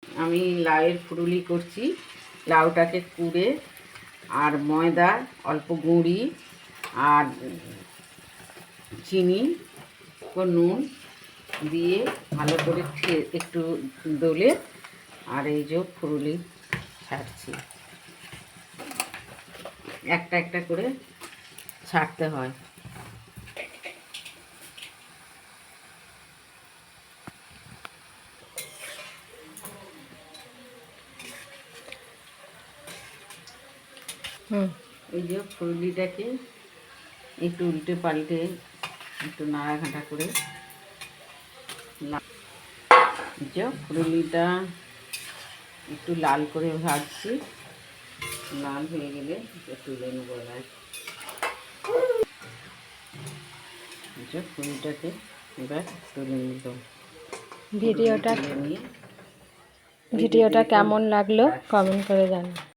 আমি লাউয়ের ফুরুলি করছি। লাউটাকে কুড়ে আর ময়দা, অল্প গুঁড়ি আর চিনি ও নুন দিয়ে ভালো করে একটু দলে আর এই যে ফুরুলি ছাড়ছি। একটা একটা করে ছাড়তে হয়। এই যে ফুরুলিটাকে একটু উল্টে পাল্টে একটু নাড়াঘাটা করে যে ফুরুলিটা একটু লাল করে ভাজছি। লাল হয়ে গেলে তুলে নেবো। যে ফুলটাকে এবার তুলে নিব। ভিডিওটা কেমন লাগলো কমেন্ট করে জানান।